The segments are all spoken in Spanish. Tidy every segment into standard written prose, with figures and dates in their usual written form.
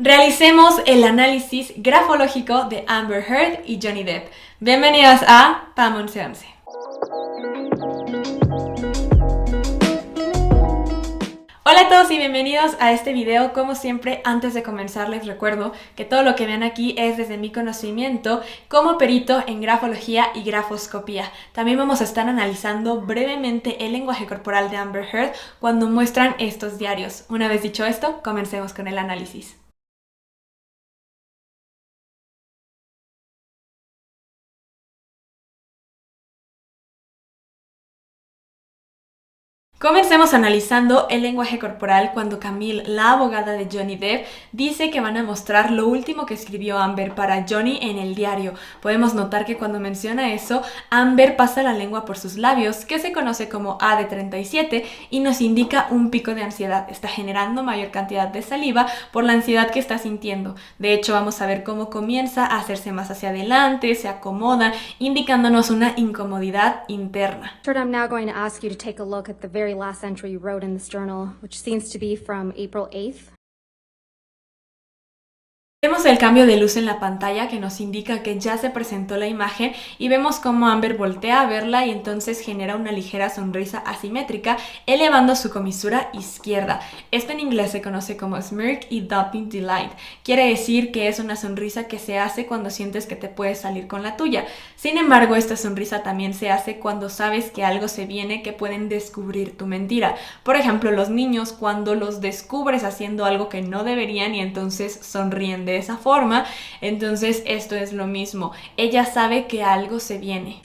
Realicemos el análisis grafológico de Amber Heard y Johnny Depp. Bienvenidos a PAM 1111. Hola a todos y bienvenidos a este video. Como siempre, antes de comenzar les recuerdo que todo lo que ven aquí es desde mi conocimiento como perito en grafología y grafoscopía. También vamos a estar analizando brevemente el lenguaje corporal de Amber Heard cuando muestran estos diarios. Una vez dicho esto, comencemos con el análisis. Comencemos analizando el lenguaje corporal cuando Camille, la abogada de Johnny Depp, dice que van a mostrar lo último que escribió Amber para Johnny en el diario. Podemos notar que cuando menciona eso, Amber pasa la lengua por sus labios, que se conoce como AD37, y nos indica un pico de ansiedad. Está generando mayor cantidad de saliva por la ansiedad que está sintiendo. De hecho, vamos a ver cómo comienza a hacerse más hacia adelante, se acomoda, indicándonos una incomodidad interna. I'm now going to ask you to take a look at the very last entry you wrote in this journal, which seems to be from April 8th. Vemos el cambio de luz en la pantalla que nos indica que ya se presentó la imagen y vemos cómo Amber voltea a verla y entonces genera una ligera sonrisa asimétrica elevando su comisura izquierda. Esto en inglés se conoce como smirk y dopping delight. Quiere decir que es una sonrisa que se hace cuando sientes que te puedes salir con la tuya. Sin embargo, esta sonrisa también se hace cuando sabes que algo se viene, que pueden descubrir tu mentira. Por ejemplo, los niños cuando los descubres haciendo algo que no deberían y entonces sonríen de esa forma, entonces esto es lo mismo. Ella sabe que algo se viene.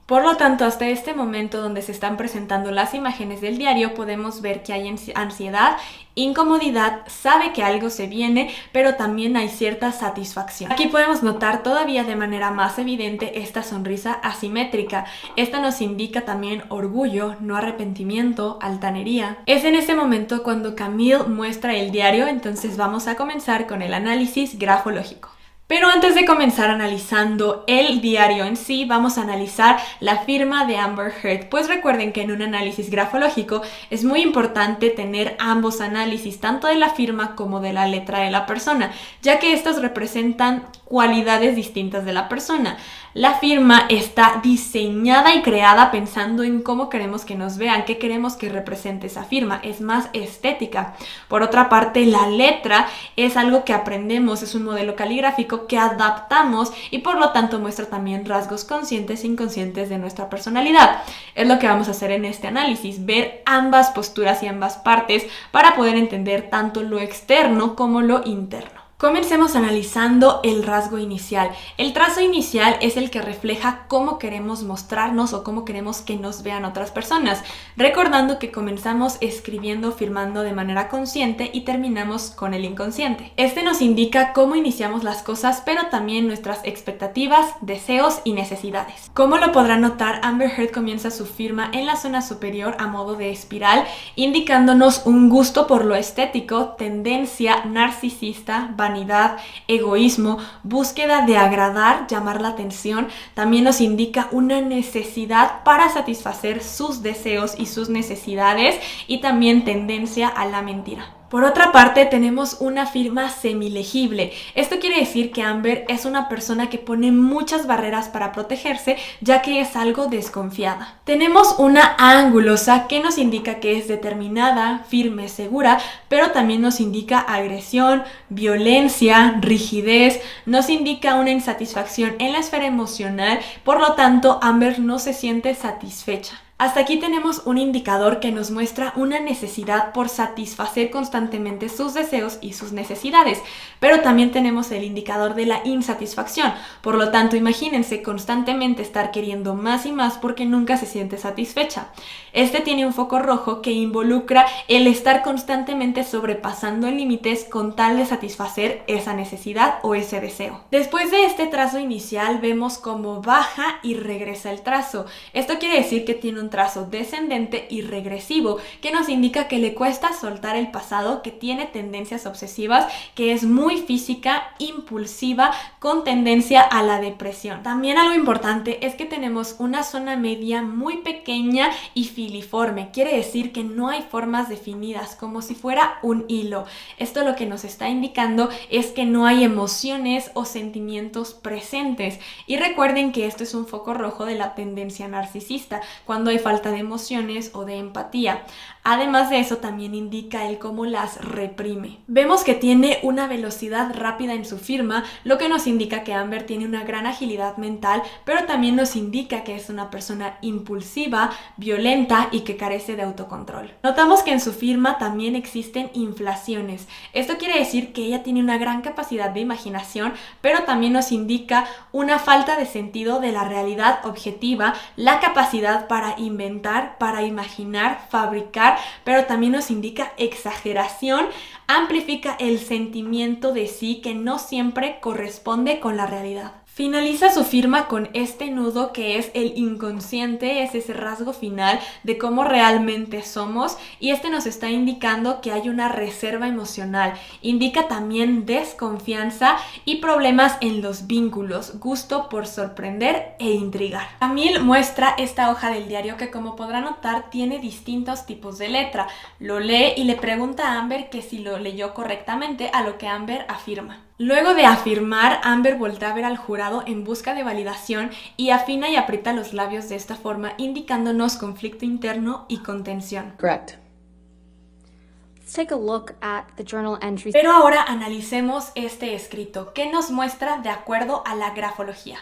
Por lo tanto, hasta este momento donde se están presentando las imágenes del diario, podemos ver que hay ansiedad, incomodidad, sabe que algo se viene, pero también hay cierta satisfacción. Aquí podemos notar todavía de manera más evidente esta sonrisa asimétrica. Esta nos indica también orgullo, no arrepentimiento, altanería. Es en este momento cuando Camille muestra el diario, entonces vamos a comenzar con el análisis grafológico. Pero antes de comenzar analizando el diario en sí, vamos a analizar la firma de Amber Heard. Pues recuerden que en un análisis grafológico es muy importante tener ambos análisis, tanto de la firma como de la letra de la persona, ya que estos representan cualidades distintas de la persona. La firma está diseñada y creada pensando en cómo queremos que nos vean, qué queremos que represente esa firma. Es más estética. Por otra parte, la letra es algo que aprendemos, es un modelo caligráfico que adaptamos y por lo tanto muestra también rasgos conscientes e inconscientes de nuestra personalidad. Es lo que vamos a hacer en este análisis, ver ambas posturas y ambas partes para poder entender tanto lo externo como lo interno. Comencemos analizando el rasgo inicial. El trazo inicial es el que refleja cómo queremos mostrarnos o cómo queremos que nos vean otras personas, recordando que comenzamos escribiendo, firmando de manera consciente y terminamos con el inconsciente. Este nos indica cómo iniciamos las cosas, pero también nuestras expectativas, deseos y necesidades. Como lo podrán notar, Amber Heard comienza su firma en la zona superior a modo de espiral, indicándonos un gusto por lo estético, tendencia narcisista, vanidad, egoísmo, búsqueda de agradar, llamar la atención. También nos indica una necesidad para satisfacer sus deseos y sus necesidades y también tendencia a la mentira. Por otra parte, tenemos una firma semilegible. Esto quiere decir que Amber es una persona que pone muchas barreras para protegerse, ya que es algo desconfiada. Tenemos una A angulosa que nos indica que es determinada, firme, segura, pero también nos indica agresión, violencia, rigidez, nos indica una insatisfacción en la esfera emocional, por lo tanto, Amber no se siente satisfecha. Hasta aquí tenemos un indicador que nos muestra una necesidad por satisfacer constantemente sus deseos y sus necesidades, pero también tenemos el indicador de la insatisfacción. Por lo tanto, imagínense constantemente estar queriendo más y más porque nunca se siente satisfecha. Este tiene un foco rojo que involucra el estar constantemente sobrepasando límites con tal de satisfacer esa necesidad o ese deseo. Después de este trazo inicial vemos cómo baja y regresa el trazo. Esto quiere decir que tiene un trazo descendente y regresivo, que nos indica que le cuesta soltar el pasado, que tiene tendencias obsesivas, que es muy física, impulsiva, con tendencia a la depresión. También algo importante es que tenemos una zona media muy pequeña y filiforme, quiere decir que no hay formas definidas, como si fuera un hilo. Esto lo que nos está indicando es que no hay emociones o sentimientos presentes. Y recuerden que esto es un foco rojo de la tendencia narcisista, cuando hay falta de emociones o de empatía. Además de eso, también indica él cómo las reprime. Vemos que tiene una velocidad rápida en su firma, lo que nos indica que Amber tiene una gran agilidad mental, pero también nos indica que es una persona impulsiva, violenta y que carece de autocontrol. Notamos que en su firma también existen inflaciones. Esto quiere decir que ella tiene una gran capacidad de imaginación, pero también nos indica una falta de sentido de la realidad objetiva, la capacidad para inventar, para imaginar, fabricar, pero también nos indica exageración, amplifica el sentimiento de sí que no siempre corresponde con la realidad. Finaliza su firma con este nudo que es el inconsciente, es ese rasgo final de cómo realmente somos, y este nos está indicando que hay una reserva emocional. Indica también desconfianza y problemas en los vínculos, gusto por sorprender e intrigar. Camille muestra esta hoja del diario que, como podrán notar, tiene distintos tipos de letra. Lo lee y le pregunta a Amber que si lo leyó correctamente, a lo que Amber afirma. Luego de afirmar, Amber voltea a ver al jurado en busca de validación y afina y aprieta los labios de esta forma, indicándonos conflicto interno y contención. Correct. Let's take a look at the journal entries. Pero ahora analicemos este escrito, que nos muestra de acuerdo a la grafología.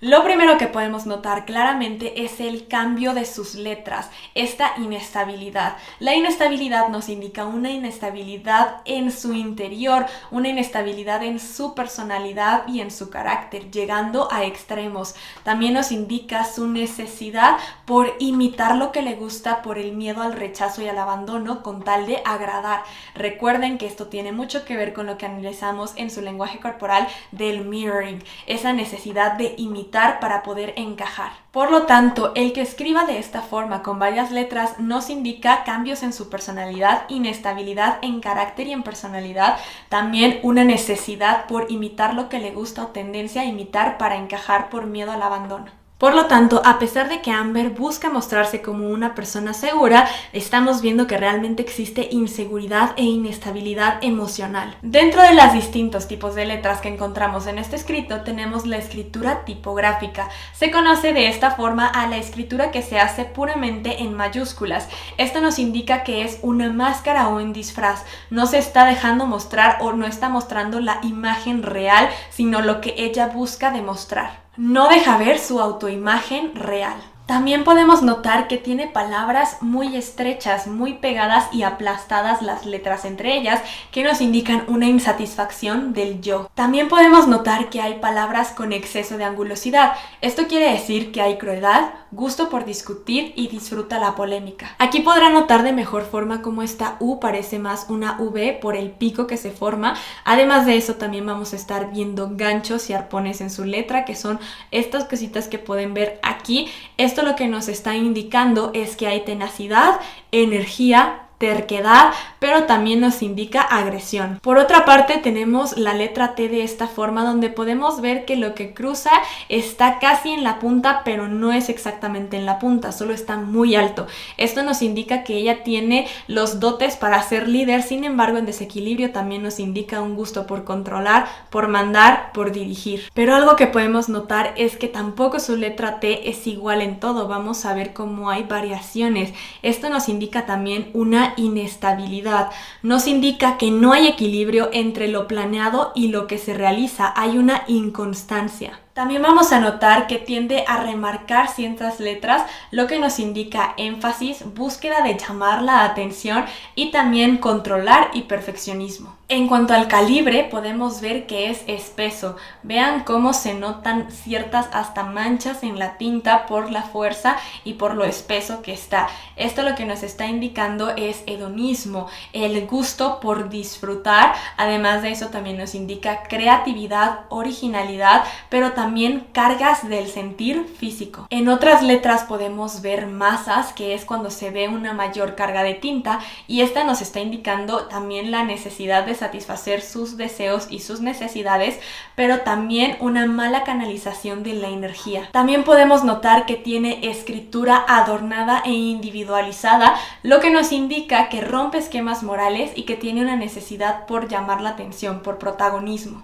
Lo primero que podemos notar claramente es el cambio de sus letras, esta inestabilidad. La inestabilidad nos indica una inestabilidad en su interior, una inestabilidad en su personalidad y en su carácter, llegando a extremos. También nos indica su necesidad por imitar lo que le gusta, por el miedo al rechazo y al abandono con tal de agradar. Recuerden que esto tiene mucho que ver con lo que analizamos en su lenguaje corporal del mirroring, esa necesidad de imitar para poder encajar. Por lo tanto, el que escriba de esta forma con varias letras nos indica cambios en su personalidad, inestabilidad en carácter y en personalidad, también una necesidad por imitar lo que le gusta o tendencia a imitar para encajar por miedo al abandono. Por lo tanto, a pesar de que Amber busca mostrarse como una persona segura, estamos viendo que realmente existe inseguridad e inestabilidad emocional. Dentro de los distintos tipos de letras que encontramos en este escrito, tenemos la escritura tipográfica. Se conoce de esta forma a la escritura que se hace puramente en mayúsculas. Esto nos indica que es una máscara o un disfraz. No se está dejando mostrar o no está mostrando la imagen real, sino lo que ella busca demostrar. No deja ver su autoimagen real. También podemos notar que tiene palabras muy estrechas, muy pegadas y aplastadas las letras entre ellas, que nos indican una insatisfacción del yo. También podemos notar que hay palabras con exceso de angulosidad. Esto quiere decir que hay crueldad, gusto por discutir y disfruta la polémica. Aquí podrán notar de mejor forma cómo esta U parece más una V por el pico que se forma. Además de eso, también vamos a estar viendo ganchos y arpones en su letra, que son estas cositas que pueden ver aquí. Esto lo que nos está indicando es que hay tenacidad, energía, terquedad, pero también nos indica agresión. Por otra parte, tenemos la letra T de esta forma, donde podemos ver que lo que cruza está casi en la punta, pero no es exactamente en la punta, solo está muy alto. Esto nos indica que ella tiene los dotes para ser líder, sin embargo, en desequilibrio también nos indica un gusto por controlar, por mandar, por dirigir. Pero algo que podemos notar es que tampoco su letra T es igual en todo. Vamos a ver cómo hay variaciones. Esto nos indica también una inestabilidad. Nos indica que no hay equilibrio entre lo planeado y lo que se realiza. Hay una inconstancia. También vamos a notar que tiende a remarcar ciertas letras, lo que nos indica énfasis, búsqueda de llamar la atención y también controlar y perfeccionismo. En cuanto al calibre, podemos ver que es espeso. Vean cómo se notan ciertas hasta manchas en la tinta por la fuerza y por lo espeso que está. Esto lo que nos está indicando es hedonismo, el gusto por disfrutar. Además de eso también nos indica creatividad, originalidad, pero también cargas del sentir físico. En otras letras podemos ver masas, que es cuando se ve una mayor carga de tinta, y esta nos está indicando también la necesidad de satisfacer sus deseos y sus necesidades, pero también una mala canalización de la energía. También podemos notar que tiene escritura adornada e individualizada, lo que nos indica que rompe esquemas morales y que tiene una necesidad por llamar la atención, por protagonismo.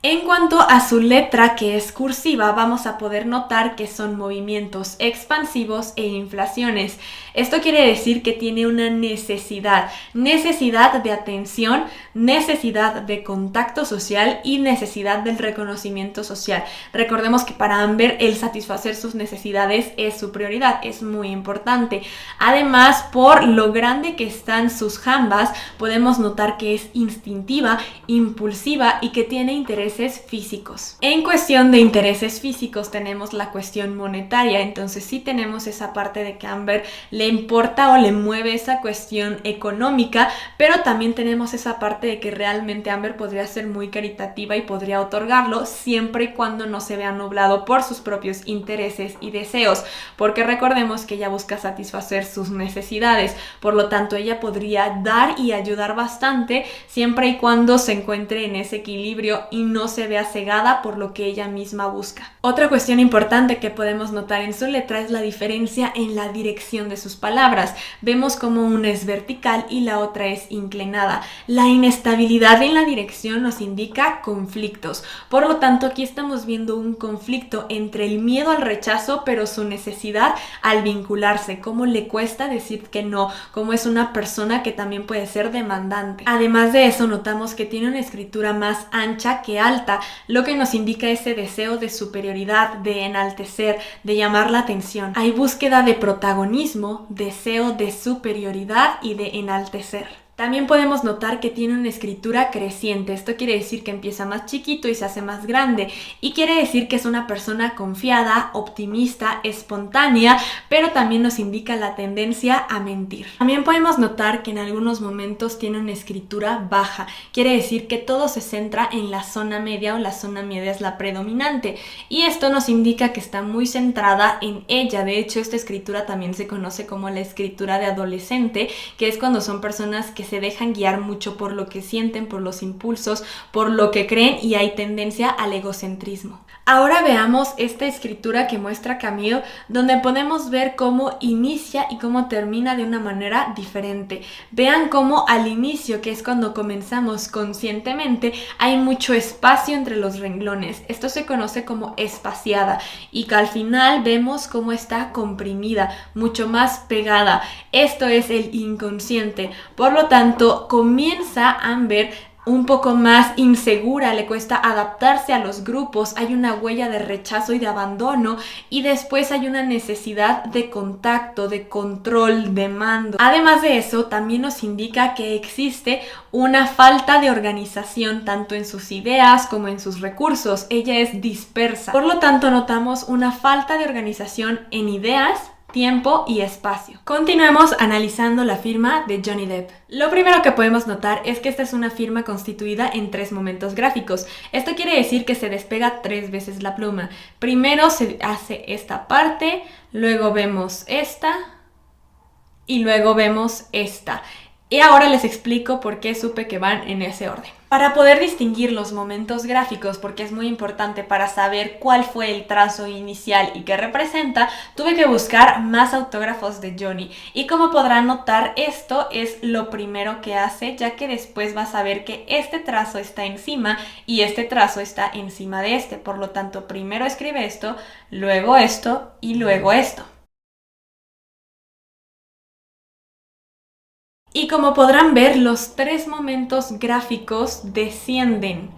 En cuanto a su letra, que es cursiva, vamos a poder notar que son movimientos expansivos e inflaciones. Esto quiere decir que tiene una necesidad de atención, necesidad de contacto social y necesidad del reconocimiento social. Recordemos que para Amber el satisfacer sus necesidades es su prioridad, es muy importante. Además, por lo grande que están sus jambas, podemos notar que es instintiva, impulsiva y que tiene intereses físicos. En cuestión de intereses físicos tenemos la cuestión monetaria, entonces sí tenemos esa parte de que a Amber le importa o le mueve esa cuestión económica, pero también tenemos esa parte de que realmente Amber podría ser muy caritativa y podría otorgarlo siempre y cuando no se vea nublado por sus propios intereses y deseos, porque recordemos que ella busca satisfacer sus necesidades, por lo tanto ella podría dar y ayudar bastante siempre y cuando se encuentre en ese equilibrio y no se vea cegada por lo que ella misma busca. Otra cuestión importante que podemos notar en su letra es la diferencia en la dirección de sus palabras. Vemos como una es vertical y la otra es inclinada. La inestabilidad en la dirección nos indica conflictos. Por lo tanto, aquí estamos viendo un conflicto entre el miedo al rechazo, pero su necesidad al vincularse, cómo le cuesta decir que no, cómo es una persona que también puede ser demandante. Además de eso, notamos que tiene una escritura más ancha que alta, lo que nos indica ese deseo de superioridad, de enaltecer, de llamar la atención. Hay búsqueda de protagonismo, deseo de superioridad y de enaltecer. También podemos notar que tiene una escritura creciente. Esto quiere decir que empieza más chiquito y se hace más grande. Y quiere decir que es una persona confiada, optimista, espontánea, pero también nos indica la tendencia a mentir. También podemos notar que en algunos momentos tiene una escritura baja. Quiere decir que todo se centra en la zona media o la zona media es la predominante. Y esto nos indica que está muy centrada en ella. De hecho, esta escritura también se conoce como la escritura de adolescente, que es cuando son personas que se dejan guiar mucho por lo que sienten, por los impulsos, por lo que creen y hay tendencia al egocentrismo. Ahora veamos esta escritura que muestra Camille, donde podemos ver cómo inicia y cómo termina de una manera diferente. Vean cómo al inicio, que es cuando comenzamos conscientemente, hay mucho espacio entre los renglones. Esto se conoce como espaciada y que al final vemos cómo está comprimida, mucho más pegada. Esto es el inconsciente. Por lo tanto, comienza Amber un poco más insegura, le cuesta adaptarse a los grupos, hay una huella de rechazo y de abandono y después hay una necesidad de contacto, de control, de mando. Además de eso, también nos indica que existe una falta de organización tanto en sus ideas como en sus recursos. Ella es dispersa. Por lo tanto, notamos una falta de organización en ideas, tiempo y espacio. Continuemos analizando la firma de Johnny Depp. Lo primero que podemos notar es que esta es una firma constituida en 3 momentos gráficos. Esto quiere decir que se despega 3 veces la pluma. Primero se hace esta parte, luego vemos esta y luego vemos esta. Y ahora les explico por qué supe que van en ese orden. Para poder distinguir los momentos gráficos, porque es muy importante para saber cuál fue el trazo inicial y qué representa, tuve que buscar más autógrafos de Johnny. Y como podrán notar, esto es lo primero que hace, ya que después vas a ver que este trazo está encima y este trazo está encima de este. Por lo tanto, primero escribe esto, luego esto y luego esto. Y como podrán ver, los 3 momentos gráficos descienden.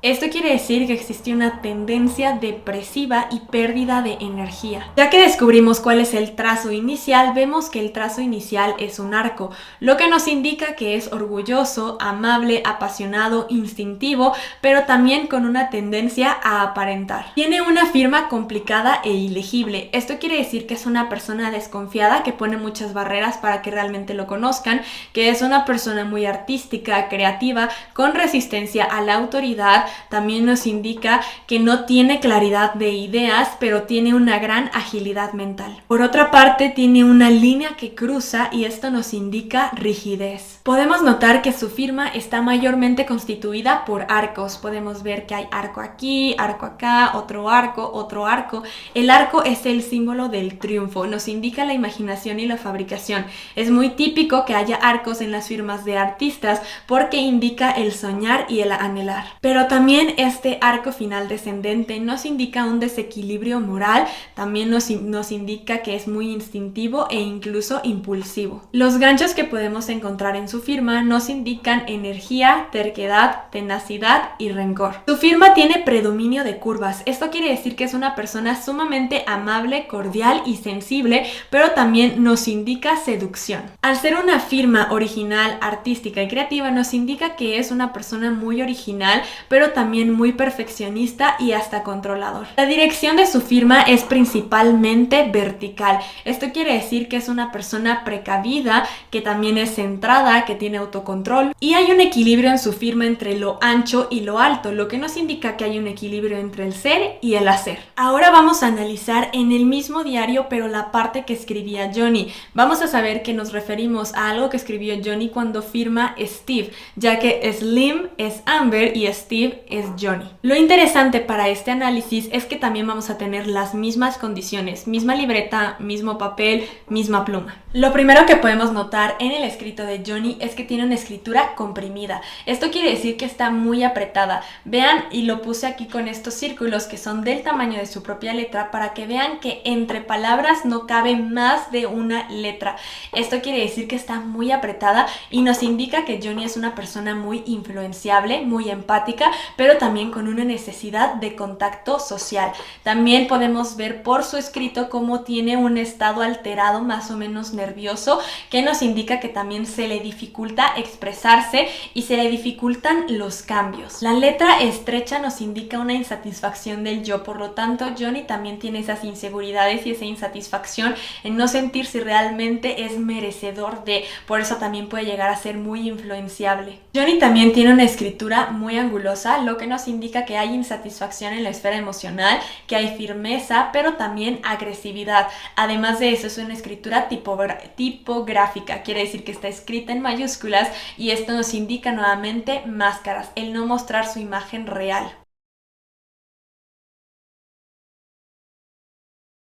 Esto quiere decir que existe una tendencia depresiva y pérdida de energía. Ya que descubrimos cuál es el trazo inicial, vemos que el trazo inicial es un arco, lo que nos indica que es orgulloso, amable, apasionado, instintivo, pero también con una tendencia a aparentar. Tiene una firma complicada e ilegible. Esto quiere decir que es una persona desconfiada que pone muchas barreras para que realmente lo conozcan, que es una persona muy artística, creativa, con resistencia a la autoridad. También nos indica que no tiene claridad de ideas, pero tiene una gran agilidad mental. Por otra parte, tiene una línea que cruza y esto nos indica rigidez. Podemos notar que su firma está mayormente constituida por arcos. Podemos ver que hay arco aquí, arco acá, otro arco, otro arco. El arco es el símbolo del triunfo, nos indica la imaginación y la fabricación. Es muy típico que haya arcos en las firmas de artistas porque indica el soñar y el anhelar. Pero también este arco final descendente nos indica un desequilibrio moral, también nos indica que es muy instintivo e incluso impulsivo. Los ganchos que podemos encontrar en su firma nos indican energía, terquedad, tenacidad y rencor. Su firma tiene predominio de curvas. Esto quiere decir que es una persona sumamente amable, cordial y sensible, pero también nos indica seducción. Al ser una firma original, artística y creativa, nos indica que es una persona muy original, pero también muy perfeccionista y hasta controlador. La dirección de su firma es principalmente vertical. Esto quiere decir que es una persona precavida, que también es centrada, que tiene autocontrol, y hay un equilibrio en su firma entre lo ancho y lo alto, lo que nos indica que hay un equilibrio entre el ser y el hacer. Ahora vamos a analizar en el mismo diario, pero la parte que escribía Johnny. Vamos a saber que nos referimos a algo que escribió Johnny cuando firma Steve, ya que Slim es Amber y Steve es Johnny. Lo interesante para este análisis es que también vamos a tener las mismas condiciones, misma libreta, mismo papel, misma pluma. Lo primero que podemos notar en el escrito de Johnny es que tiene una escritura comprimida. Esto quiere decir que está muy apretada. Vean, y lo puse aquí con estos círculos que son del tamaño de su propia letra para que vean que entre palabras no cabe más de una letra. Esto quiere decir que está muy apretada y nos indica que Johnny es una persona muy influenciable, muy empática, pero también con una necesidad de contacto social. También podemos ver por su escrito cómo tiene un estado alterado, más o menos nervioso, que nos indica que también se le dificulta expresarse y se le dificultan los cambios. La letra estrecha nos indica una insatisfacción del yo, por lo tanto Johnny también tiene esas inseguridades y esa insatisfacción en no sentir si realmente es merecedor de, por eso también puede llegar a ser muy influenciable. Johnny también tiene una escritura muy angulosa, lo que nos indica que hay insatisfacción en la esfera emocional, que hay firmeza, pero también agresividad. Además de eso, es una escritura tipográfica, quiere decir que está escrita en mayúsculas y esto nos indica nuevamente máscaras, el no mostrar su imagen real.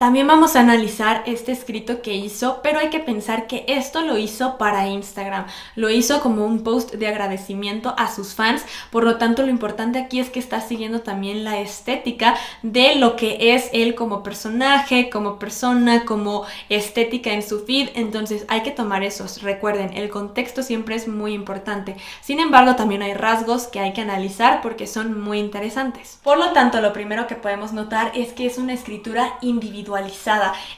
También vamos a analizar este escrito que hizo, pero hay que pensar que esto lo hizo para Instagram. Lo hizo como un post de agradecimiento a sus fans, por lo tanto lo importante aquí es que está siguiendo también la estética de lo que es él como personaje, como persona, como estética en su feed. Entonces hay que tomar esos. Recuerden, el contexto siempre es muy importante. Sin embargo, también hay rasgos que hay que analizar porque son muy interesantes. Por lo tanto, lo primero que podemos notar es que es una escritura individual.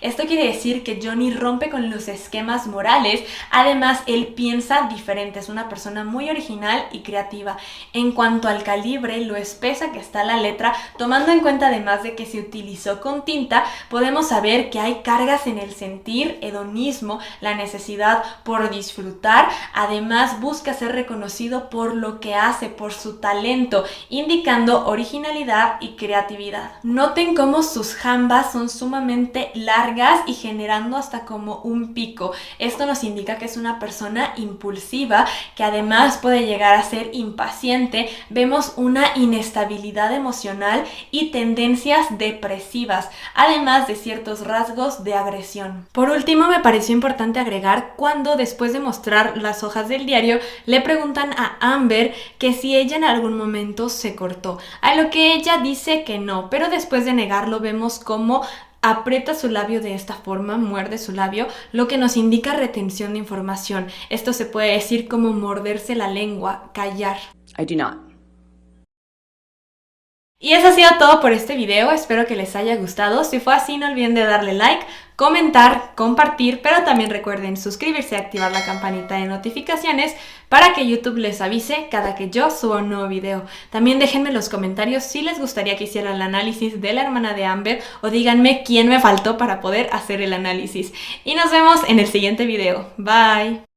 Esto quiere decir que Johnny rompe con los esquemas morales, además él piensa diferente, es una persona muy original y creativa. En cuanto al calibre, lo espesa que está la letra, tomando en cuenta además de que se utilizó con tinta, podemos saber que hay cargas en el sentir, hedonismo, la necesidad por disfrutar, además busca ser reconocido por lo que hace, por su talento, indicando originalidad y creatividad. Noten cómo sus jambas son sumamente largas y generando hasta como un pico. Esto nos indica que es una persona impulsiva, que además puede llegar a ser impaciente. Vemos una inestabilidad emocional y tendencias depresivas, además de ciertos rasgos de agresión. Por último, me pareció importante agregar cuando después de mostrar las hojas del diario, le preguntan a Amber que si ella en algún momento se cortó, a lo que ella dice que no, pero después de negarlo vemos cómo aprieta su labio de esta forma, muerde su labio, lo que nos indica retención de información. Esto se puede decir como morderse la lengua, callar. I do not. Y eso ha sido todo por este video, espero que les haya gustado. Si fue así, no olviden de darle like, comentar, compartir, pero también recuerden suscribirse y activar la campanita de notificaciones para que YouTube les avise cada que yo suba un nuevo video. También déjenme en los comentarios si les gustaría que hiciera el análisis de la hermana de Amber o díganme quién me faltó para poder hacer el análisis. Y nos vemos en el siguiente video. Bye.